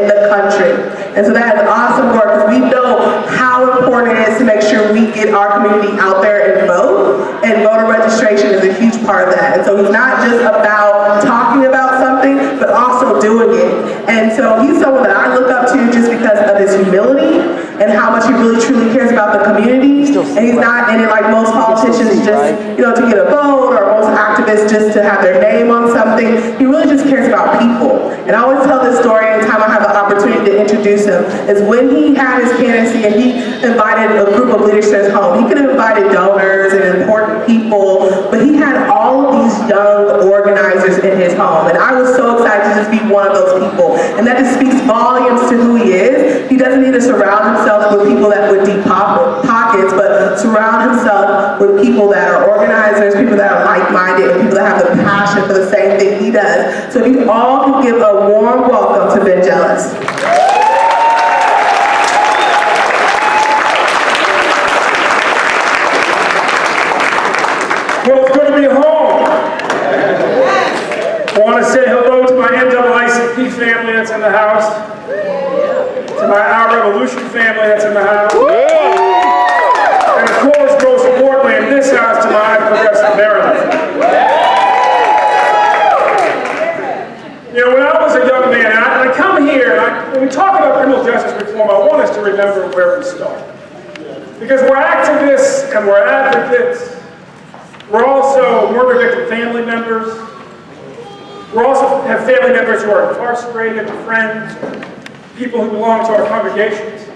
in the country. And so that is awesome work, because we know how important it is to make sure we get our community out there and vote, and voter registration is a huge part of that. And so he's not just about talking about something, but also doing it. And so he's someone that I look up to just because of his humility and how much he really truly cares about the community. And he's not in it like most politicians, just to get a vote, or most activists just to have their name on something. He really just cares about people. And I always tell this story anytime I have the opportunity to introduce him, is when he had his candidacy and he invited a group of leaders to his home. He could have invited donors and important people, but he had all of these young organizers in his home. And I was so excited to just be one of those people. And that just speaks volumes to who he is. He doesn't need to surround himself with people that would deep pockets, but surround himself with people that are organizers, people that are like-minded, and people that have the passion for the same thing he does. So if you all can give a warm welcome to Ben Jealous. Well, it's good to be home. I want to say hello to my NAACP family that's in the house, to my Our Revolution family that's in the house, and of course, most importantly, in this house, to my Progressive Maryland family. When I was a young man, and I come here, and when we talk about criminal justice reform, I want us to remember where we start. Because we're activists and we're advocates. We're also murder victim family members. We also have family members who are incarcerated, friends, people who belong to our congregations.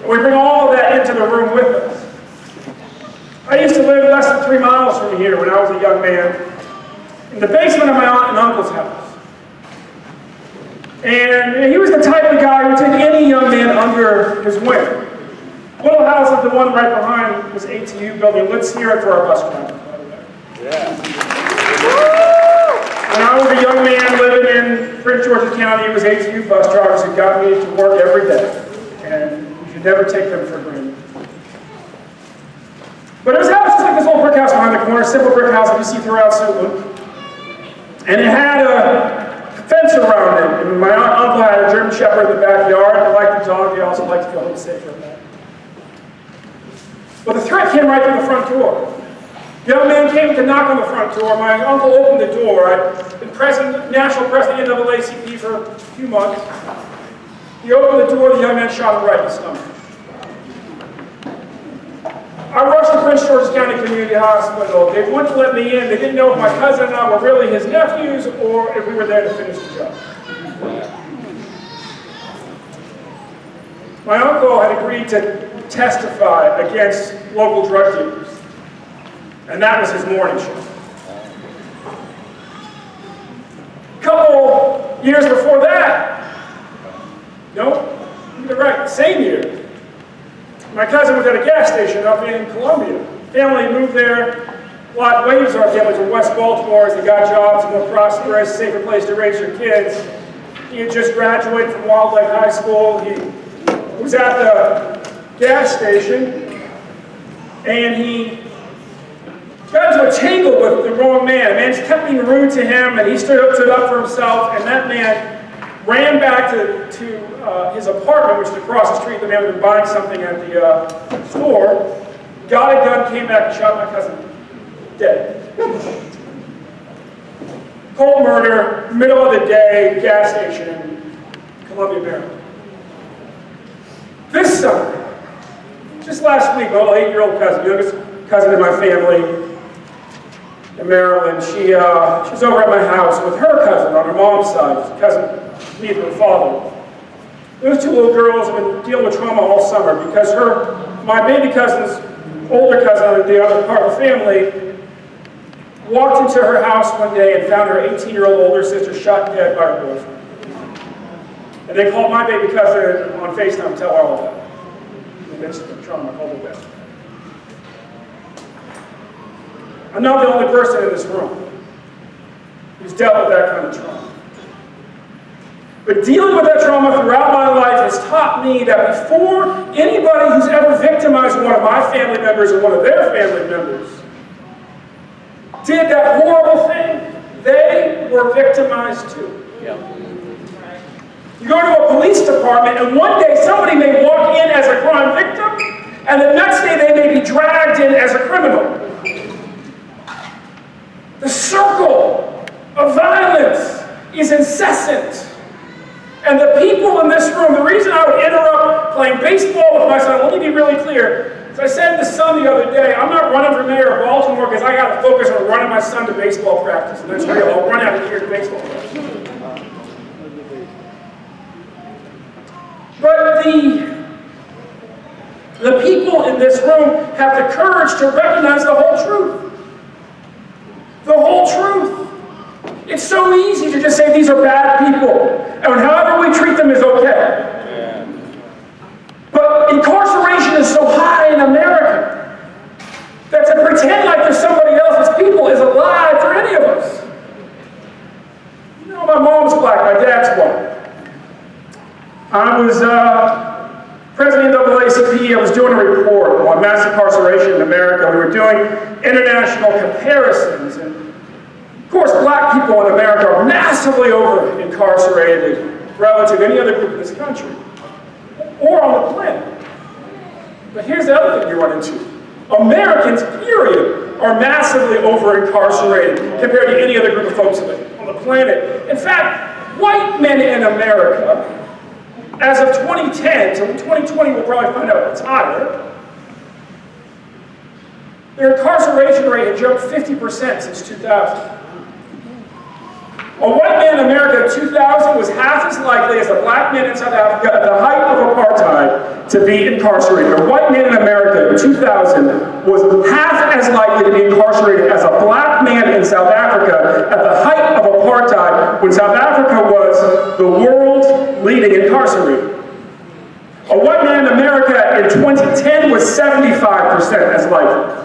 And we bring all of that into the room with us. I used to live less than 3 miles from here when I was a young man, in the basement of my aunt and uncle's house. And he was the type of guy who would take any young man under his wing. Little house like the one right behind this ATU building. Let's hear it for our bus driver, by the way. Yeah. When I was a young man living in Prince George's County, it was ATU bus drivers who got me to work every day. And you should never take them for granted. But it was a house just like this old brick house behind the corner, simple brick house that you see throughout Suitland. And it had a fence around it. And my uncle had a German Shepherd in the backyard. I liked the dog. He also liked to feel a little safer in that. But the threat came right through the front door. The young man came to knock on the front door. My uncle opened the door. I'd been national president of the NAACP for a few months. He opened the door. The young man shot him right in the stomach. I rushed to Prince George's County Community Hospital. They wouldn't let me in. They didn't know if my cousin and I were really his nephews or if we were there to finish the job. My uncle had agreed to testify against local drug dealers. And that was his morning show. A couple years before that, no, you're right, same year, my cousin was at a gas station up in Columbia. Family moved there. A lot of waves our family from West Baltimore as they got jobs, more prosperous, safer place to raise your kids. He had just graduated from Wild Lake High School. He was at the gas station, and he got into a tangle with the wrong man. The man just kept being rude to him, and he stood up for himself, and that man ran back to his apartment, which was across the street. The man had been buying something at the store, got a gun, came back, and shot my cousin dead. Cold murder, middle of the day, gas station in Columbia, Maryland. This summer, just last week, my little 8-year-old cousin, youngest cousin in my family in Maryland, she was over at my house with her cousin on her mom's side, cousin, me and her father. Those two little girls have been dealing with trauma all summer because my baby cousin's older cousin, the other part of the family, walked into her house one day and found her 18-year-old older sister shot dead by her boyfriend. And they called my baby cousin on FaceTime to tell her all that. In the midst of trauma, I called her dead. I'm not the only person in this room who's dealt with that kind of trauma. But dealing with that trauma throughout my life has taught me that before anybody who's ever victimized one of my family members or one of their family members did that horrible thing, they were victimized too. Yeah. You go to a police department, and one day somebody may walk in as a crime victim, and the next day they may be dragged in as a criminal. The circle of violence is incessant. And the people in this room, the reason I would interrupt playing baseball with my son, let me be really clear. As I said to son the other day, I'm not running for mayor of Baltimore because I got to focus on running my son to baseball practice. And that's real. I'll run out of here to baseball practice. But the people in this room have the courage to recognize the whole truth. The whole truth. It's so easy to just say these are bad people, and however we treat them is okay. But incarceration is so high in America that to pretend like there's somebody else's people is a lie for any of us. You know, my mom's black, my dad's white. I was president of NAACP. I was doing a report on mass incarceration in America. We were doing international comparisons. And of course, black people in America are massively over-incarcerated relative to any other group in this country or on the planet. But here's the other thing you run into. Americans, period, are massively over-incarcerated compared to any other group of folks on the planet. In fact, white men in America, as of 2010, so in 2020 we'll probably find out it's higher, their incarceration rate had jumped 50% since 2000. A white man in America in 2000 was half as likely as a black man in South Africa at the height of apartheid to be incarcerated. A white man in America in 2000 was half as likely to be incarcerated as a black man in South Africa at the height of apartheid when South Africa was the world's leading incarcerated. A white man in America in 2010 was 75% as likely.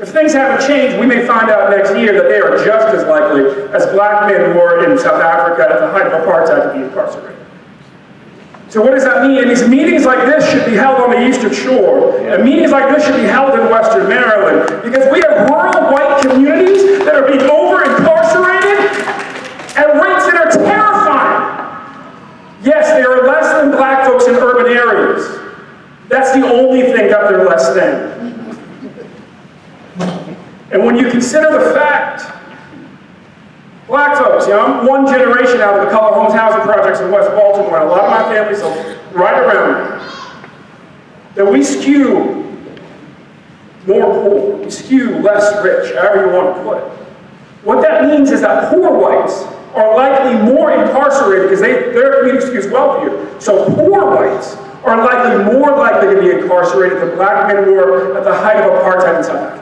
If things haven't changed, we may find out next year that they are just as likely as black men were in South Africa at the height of apartheid to be incarcerated. So what does that mean? And these meetings like this should be held on the Eastern Shore. And meetings like this should be held in Western Maryland. Because we have rural white communities that are being over-incarcerated at rates that are terrifying. Yes, they are less than black folks in urban areas. That's the only thing that they're less than. And when you consider the fact, black folks, you know, I'm one generation out of the Color Homes housing projects in West Baltimore, and a lot of my family's right around me, that we skew more poor, we skew less rich, however you want to put it. What that means is that poor whites are likely more incarcerated because their community skews wealthier. So poor whites are more likely to be incarcerated than black men were at the height of apartheid in South Africa.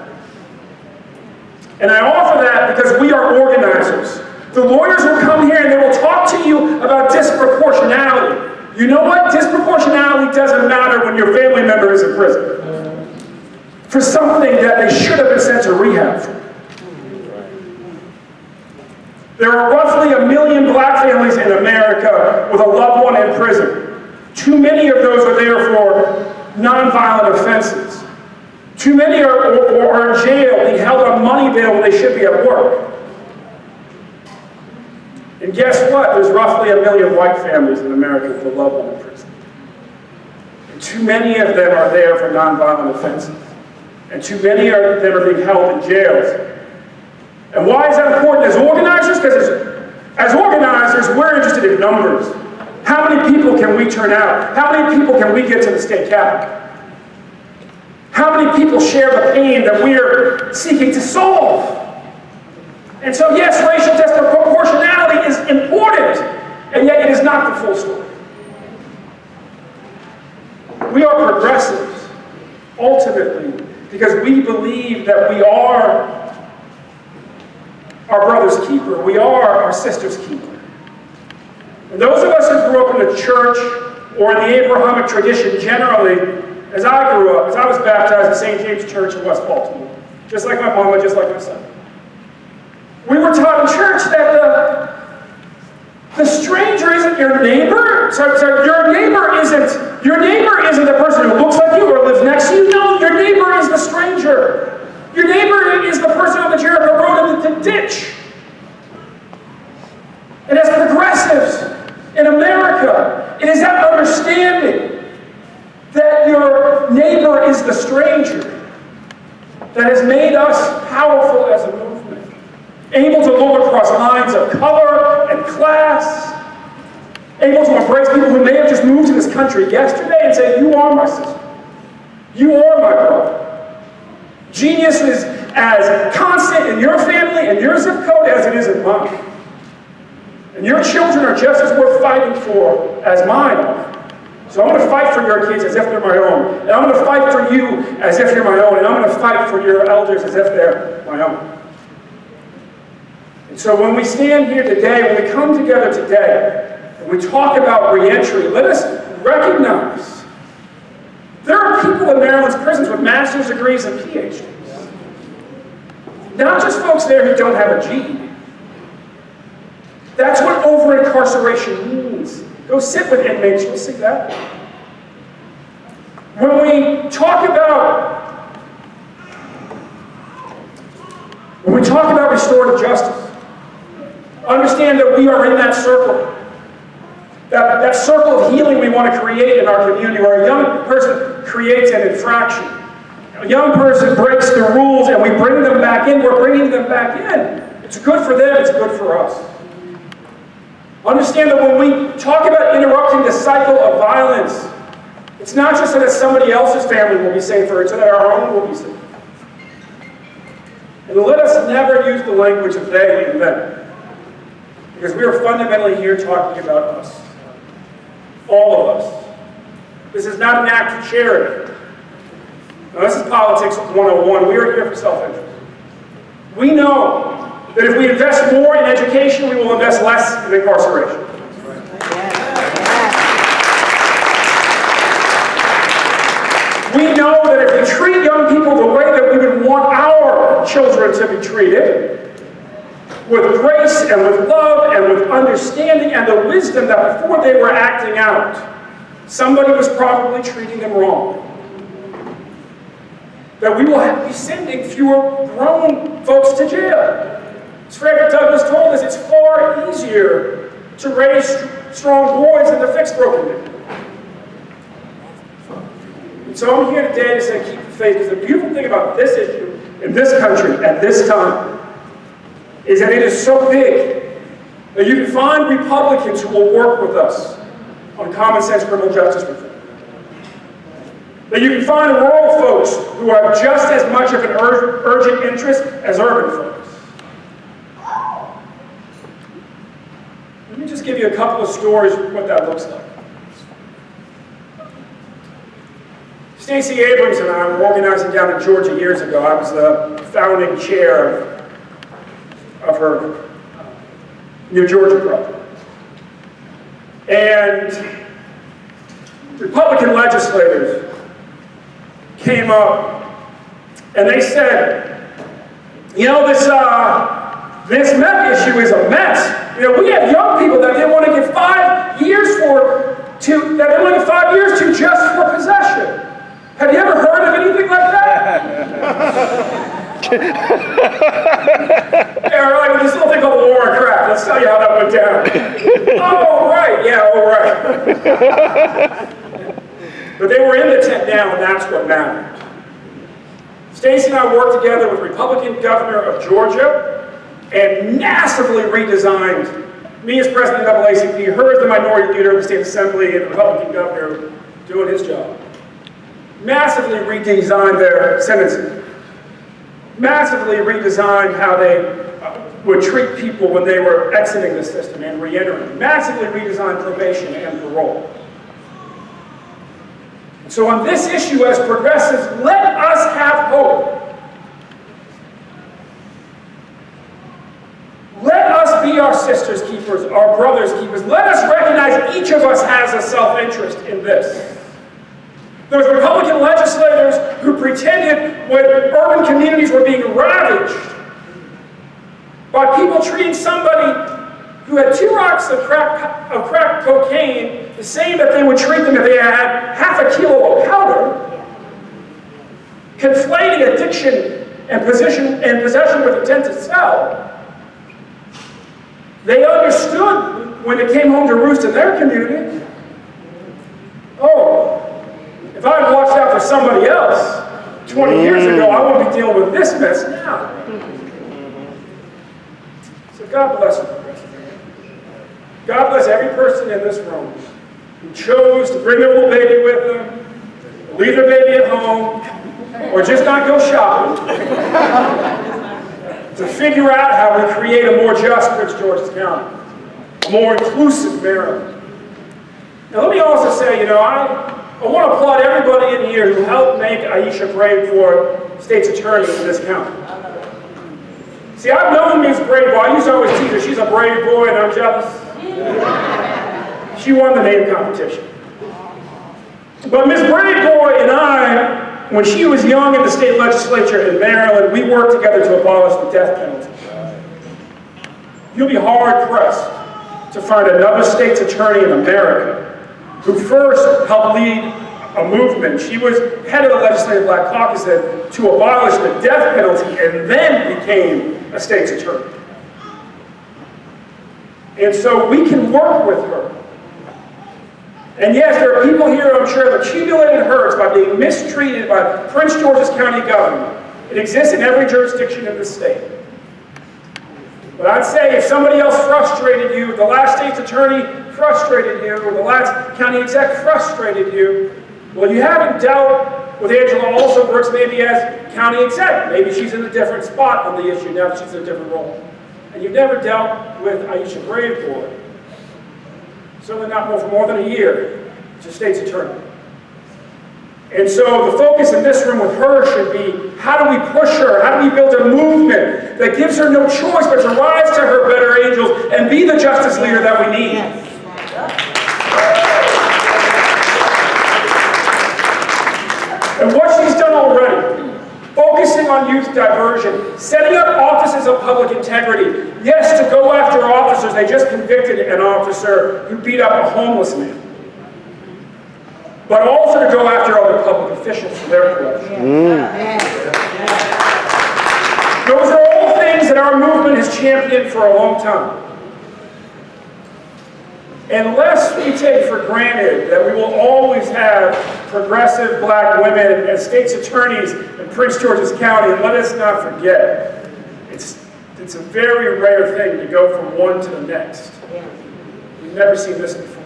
And I offer that because we are organizers. The lawyers will come here and they will talk to you about disproportionality. You know what? Disproportionality doesn't matter when your family member is in prison for something that they should have been sent to rehab for. There are roughly 1 million black families in America with a loved one in prison. Too many of those are there for nonviolent offenses. Too many are in jail being held on money bail when they should be at work. And guess what? There's roughly 1 million white families in America with a loved one in prison. And too many of them are there for nonviolent offenses. And too many of them are being held in jails. And why is that important as organizers? Because as organizers, we're interested in numbers. How many people can we turn out? How many people can we get to the state capitol? How many people share the pain that we're seeking to solve? And so yes, racial disproportionality is important, and yet it is not the full story. We are progressives, ultimately, because we believe that we are our brother's keeper. We are our sister's keeper. And those of us who grew up in the church or in the Abrahamic tradition generally, as I grew up, as I was baptized at St. James Church in West Baltimore, just like my mama, just like my son, we were taught in church that the stranger isn't your neighbor. So your neighbor isn't the person who looks like you or lives next to you. No, your neighbor is the stranger. Your neighbor is the person on the Jericho Road in the ditch. And as progressives, In America, it is that understanding that your neighbor is the stranger that has made us powerful as a movement, able to look across lines of color and class, able to embrace people who may have just moved to this country yesterday and say, you are my sister, you are my brother. Genius is as constant in your family and your zip code as it is in mine. And your children are just as worth fighting for as mine are. So I'm going to fight for your kids as if they're my own. And I'm going to fight for you as if you're my own. And I'm going to fight for your elders as if they're my own. And so when we stand here today, when we come together today, and we talk about reentry, let us recognize there are people in Maryland's prisons with master's degrees and PhDs. Not just folks there who don't have a GED. That's what over-incarceration means. Go sit with inmates, you'll see that. When we talk about restorative justice, understand that we are in that circle. That circle of healing we want to create in our community, where a young person creates an infraction. A young person breaks the rules and we bring them back in. We're bringing them back in. It's good for them, it's good for us. Understand that when we talk about interrupting the cycle of violence, it's not just so that somebody else's family will be safer, it's so that our own will be safer. And let us never use the language of they and them, because we are fundamentally here talking about us. All of us. This is not an act of charity. Now, this is politics 101. We are here for self-interest. We know that if we invest more in education, we will invest less in incarceration. We know that if we treat young people the way that we would want our children to be treated, with grace and with love and with understanding and the wisdom that before they were acting out, somebody was probably treating them wrong. That we will be sending fewer grown folks to jail. As Frederick Douglass told us, it's far easier to raise strong boys than to fix broken men. And so I'm here today to say keep the faith, because the beautiful thing about this issue in this country at this time is that it is so big that you can find Republicans who will work with us on common sense criminal justice reform. That you can find rural folks who have just as much of an urgent interest as urban folks. Let me just give you a couple of stories of what that looks like. Stacey Abrams and I were organizing down in Georgia years ago. I was the founding chair of her New Georgia project. And Republican legislators came up and they said, you know, this meth issue is a mess. You know, we have young people that they want to give 5 years to just for possession. Have you ever heard of anything like that? Yeah, right, with this little thing called the war on crack. Let's tell you how that went down. Oh, right, yeah, all right. But they were in the tent now, and that's what mattered. Stacey and I worked together with Republican governor of Georgia and massively redesigned, me as president of NAACP, her as the minority leader of the state assembly, and the Republican governor doing his job. Massively redesigned their sentencing. Massively redesigned how they would treat people when they were exiting the system and re-entering. Massively redesigned probation and parole. So on this issue as progressives, let us have hope. Let us be our sisters' keepers, our brothers' keepers. Let us recognize each of us has a self-interest in this. Those Republican legislators who pretended when urban communities were being ravaged by people treating somebody who had 2 rocks of crack cocaine the same that they would treat them if they had half a kilo of powder, conflating addiction and possession with intent to sell. They understood when they came home to roost in their community, oh, if I had watched out for somebody else 20 years ago, I wouldn't be dealing with this mess now. So God bless you. God bless every person in this room who chose to bring their little baby with them, leave their baby at home, or just not go shopping, to figure out how we create a more just Prince George's County, a more inclusive Maryland. Now let me also say, I want to applaud everybody in here who helped make Aisha Braveboy state's attorney in this county. See, I've known Ms. Braveboy. I used to always tease her, she's a brave boy and I'm jealous. She won the name competition. But Ms. Braveboy and I, when she was young in the state legislature in Maryland, we worked together to abolish the death penalty. You'll be hard-pressed to find another state's attorney in America who first helped lead a movement. She was head of the Legislative Black Caucus to abolish the death penalty and then became a state's attorney. And so we can work with her. And yes, there are people here, I'm sure, have accumulated hurts by being mistreated by Prince George's County government. It exists in every jurisdiction in the state. But I'd say if somebody else frustrated you, the last state's attorney frustrated you, or the last county exec frustrated you, well, you haven't dealt with Angela Alsobrooks maybe as county exec. Maybe she's in a different spot on the issue now that she's in a different role. And you've never dealt with Aisha Braveboy. Certainly not for more than a year, as a state's attorney. And so the focus in this room with her should be, how do we push her? How do we build a movement that gives her no choice but to rise to her better angels and be the justice leader that we need? Yes. And what she's done already, focusing on youth diversion, setting up offices of public integrity. Yes, to go after officers. They just convicted an officer who beat up a homeless man. But also to go after other public officials for their corruption. Those are all things that our movement has championed for a long time. Unless we take for granted that we will always have progressive black women as state's attorneys in Prince George's County, and let us not forget, it's a very rare thing to go from one to the next. We've never seen this before.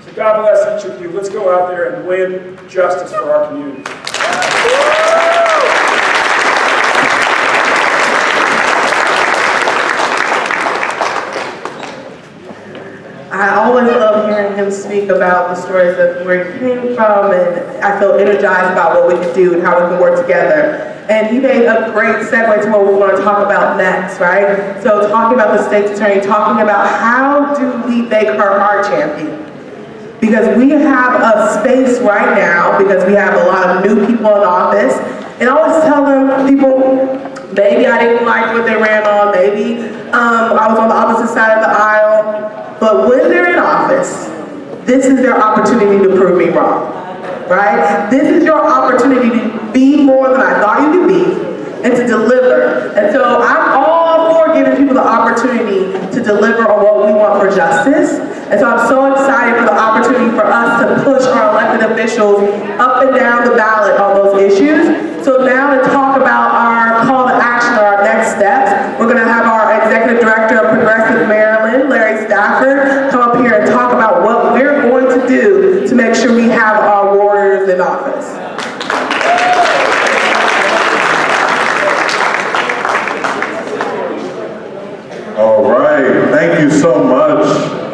So God bless each of you. Let's go out there and win justice for our community. I always love hearing him speak about the stories of where he came from, and I feel energized about what we can do and how we can work together. And he made a great segue to what we're going to talk about next, right? So talking about the state's attorney, talking about how do we make her our champion? Because we have a space right now, because we have a lot of new people in office, and I always tell them, people, maybe I didn't like what they ran on, maybe I was on the opposite side of the aisle, but when they're in office, this is their opportunity to prove me wrong, right? This is your opportunity to be more than I thought you could be, and to deliver. And so I'm all for giving people the opportunity to deliver on what we want for justice. And so I'm so excited for the opportunity for us to push our elected officials up and down the ballot on those issues. So now to talk about our call to action, or our next steps, we're going to have our Executive Director of Progressive Maryland, Larry Stafford, come up here and talk about what we're going to do to make sure we have our warriors in office. All right, thank you so much,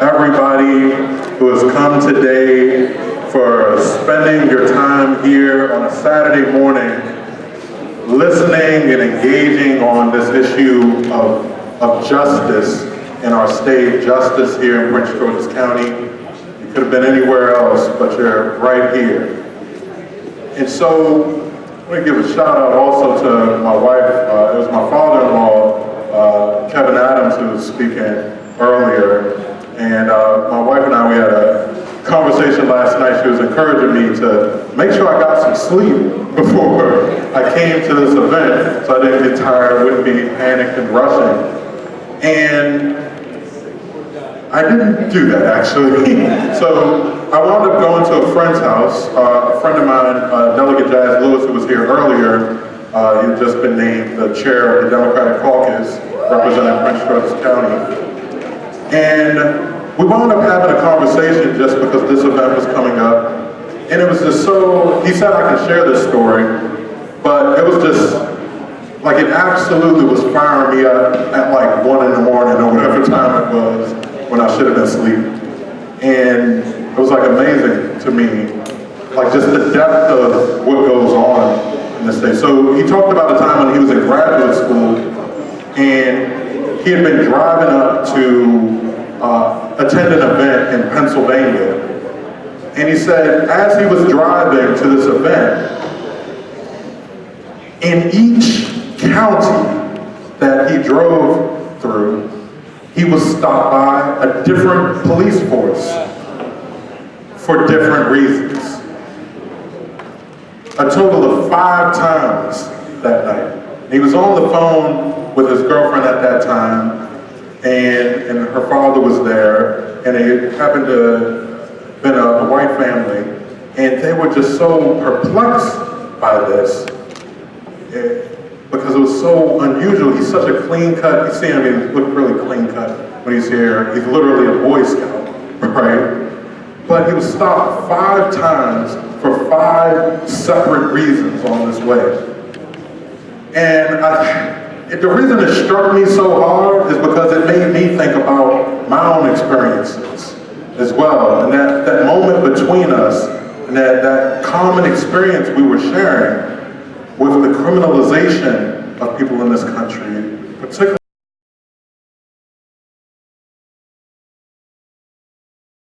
everybody who has come today, for spending your time here on a Saturday morning, listening and engaging on this issue of justice in our state, justice here in Prince George's County. You could have been anywhere else, but you're right here. And so, let me give a shout out also to my wife. It was my father-in-law, Kevin Adams, who was speaking earlier. And my wife and I, we had a conversation last night. She was encouraging me to make sure I got some sleep before I came to this event, so I didn't get tired, wouldn't be panicked and rushing. And I didn't do that, actually. So I wound up going to a friend's house. A friend of mine, Delegate Jazz Lewis, who was here earlier, he had just been named the chair of the Democratic Caucus, representing Prince George's County. And we wound up having a conversation just because this event was coming up. And it was just so, he said I can share this story, but it was just, like it absolutely was firing me up at like 1 in the morning or whatever time it was when I should have been asleep. And it was like amazing to me, like just the depth of what goes on in this day. So he talked about a time when he was in graduate school and he had been driving up to attend an event in Pennsylvania. And he said, as he was driving to this event, in each county that he drove through, he was stopped by a different police force for different reasons. A total of 5 times that night. He was on the phone with his girlfriend at that time, and her father was there, and they happened to been a white family, and they were just so perplexed by this because it was so unusual. He's such a clean cut. You see him, he looked really clean cut when he's here. He's literally a Boy Scout, right? But he was stopped 5 times for 5 separate reasons on this way. And the reason it struck me so hard is because it made me think about my own experiences as well. And that moment between us and that common experience we were sharing with the criminalization of people in this country, particularly